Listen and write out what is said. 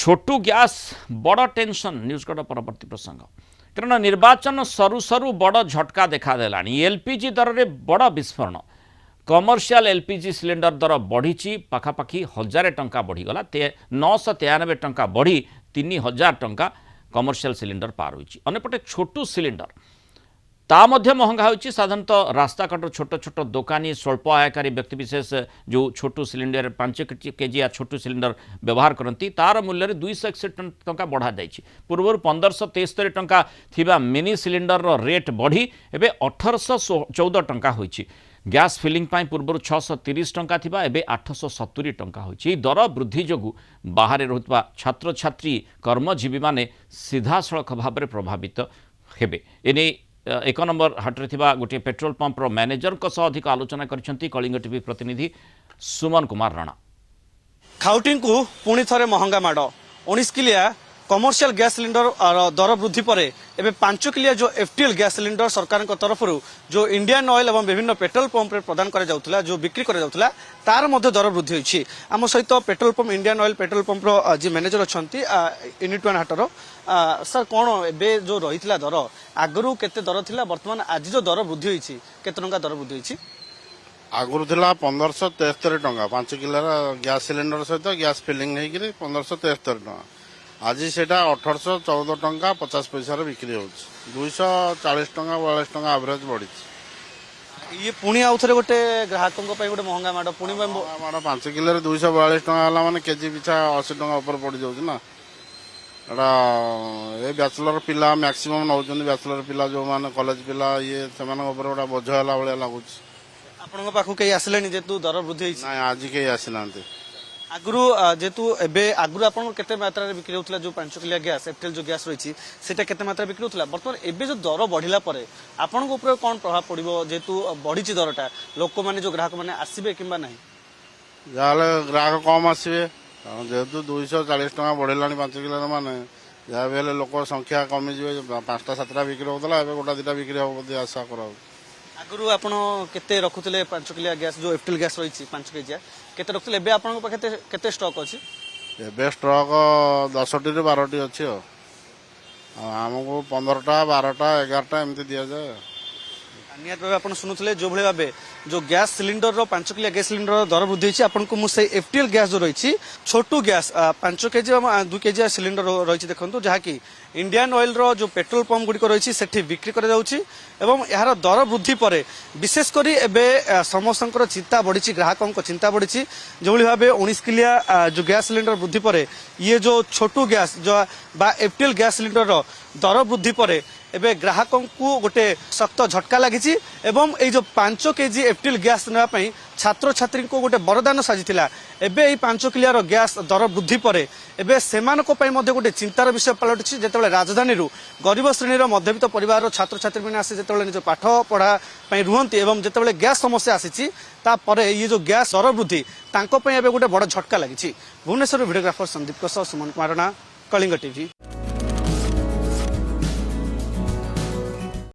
छोटू gas बड़ tension news cut परवर्ती प्रसंग कारण निर्वाचन सरू सरू बड़ झटका देखा एलपीजी दर में बड़ विस्फोरण कमर्शियल एलपीजी सिलेंडर दर बढ़ी पाखापाखि 1000 टंका बढ़ीगला 993 टंका बढ़ी 3000 टंका कमर्शियल सिलेंडर पार होइछि। अन्यपटे छोटू सिलेंडर ता मध्य महंगा होइछि। साधारणतः रास्ताघाट छोट छोट दोकानी स्वल्प आयकारी व्यक्तिविशेष जो छोटू सिलेंडर 5 केजी या छोटू सिलेंडर व्यवहार करती तार मूल्य 261 टंका बढ़ा जाइछि। पूर्व 1573 टंका थिबा मिनी सिलेंडर रेट बढ़ी एबे 1814 टंका होइछि। गैस फिलिंग पाई पूर्व 630 टंका थिबा एबे 870 टंका होइछि। दर वृद्धि जोगु बाहर रहुतबा छात्र छात्री कर्मजीवी माने सीधा सड़क भाव में प्रभावित हेबे। एने एक नंबर हाटरे थिबा गोटे पेट्रोल पंपर मैनेजर अधिक आलोचना करछंती कलिंग टीवी प्रतिनिधि सुमन कुमार राणा। खाउटी को पुणी थे महंगा माड़ 19 किलिया कमर्शियल गैस सिलिंडर दर वृद्धि पर एवं 5 किलिया जो एफटीएल गैस सिलिंडर सरकार तरफ जो इंडियन ऑयल एवं विभिन्न पेट्रोल पंप प्रदान करा जो बिक्री करा तार मध्य दर वृद्धि होइछि। आम सहित petrol pump Indian oil petrol pump जी मैनेजर अच्छा यूनिट 1 हाटर सर कौन एबे जो रही दर आगु केते दर थिला वर्तमान आज जो दर वृद्धि होइछि केते टंका दर वृद्धि होइछि? आगुरी थिला 1573 टंका 5 किलो गैस सिलिंडर सहित गैस फिलिंग नहीं 1573 टंका आज सेटा 1814 टंका 50 पैसा बिक्री हो 240 टंका 42 टंका एवरेज बढ़ी। ये पुणी आउ थे गोटे ग्राहकों गोटे महंगा माड़ पुणी माड़ 5 किलो 242 टंका है माने केजी पिछा 80 टंका ऊपर पड़ जाऊँ ना। एटा ये बैचलर पिला मैक्सिमम नौ बैचलर पिला जो माने कॉलेज पिला ये से गोटे बोझ है भाया लगुच। आपण पाखु कई आसिले जेतु दर वृद्धि आज कई आसीना आगु जेतु एबे आगु आपन केते मात्रा रे बिक्री होतला जो 5 किलो गैस एफटेल जो गैस रही सेटा केते मात्रा बिक्री होतला वर्तमान एबे जो दर बढ़िला परे आपन को ऊपर कोन प्रभाव पड़िबो जेतु बढ़ी छि दरटा लोक माने जो ग्राहक माने आसीबे किबा नाही? जाले ग्राहक कम आसीबे जेतु 240 टका बढ़िलानी 5 किलो माने जा बेले लोक संख्या कमी जिवे 5टा 7टा बिक्री होतला एबे गोटा 2टा बिक्री हो बोली आशा कराउ। आगु आपन केते रखुतले 5 किलो गैस जो एफटेल गैस रही 5 केजी केते रखुतले एबे आपन को पाखे केते स्टॉक अछि? एबे स्टॉक 10टी रे 12टी अछि हमको 15टा 12टा 11टा एमती दिया जाए। नियत भाव आप शुणुले जो भाई भाव जो gas cylinder 5 kilo gas cylinder दर वृद्धि होती आपको मुझे एफटीएल गैस जो रही Chhotu gas 5 KG 2 KG cylinder रही देखो जहाँकि इंडियन ऑयल रो जो पेट्रोल पंप गुड़िक रही सेठी बिक्री करा एवं यार दर वृद्धि पर विशेषकर एवं समस्त चिंता बढ़ी ग्राहकों चिंता बढ़ी जो भाव 19 किलिया जो गैस सिलिंडर वृद्धि पर ये जो छोटू गैस जो एफटीएल गैस सिलिंडर दर वृद्धि पर एबे ग्राहकों को गोटे सख्त झटका लगी एवं ये जो 5 केजी एफटीएल गैस नापी छात्र छात्री को गोटे वरदान साजिला एबे 5 किलिया गैस दर वृद्धि पर एबे सेमानक पई मध्य गोटे चिंतार विषय पलटि जेतेबेले राजधानी गरीब श्रेणीर मध्यवित्त परिवार छात्र छात्री मैंने आसी जेतेबेले निज पाठ पढ़ा रुहंती एवं जेतेबेले गैस समस्या आसीछि तापर ये जो गैस दर वृद्धि तांको पई एबे गोटे बड़ झटका लगी। Bhubaneswar videographer Sandeep Suman Kumar Rana, Kalinga TV.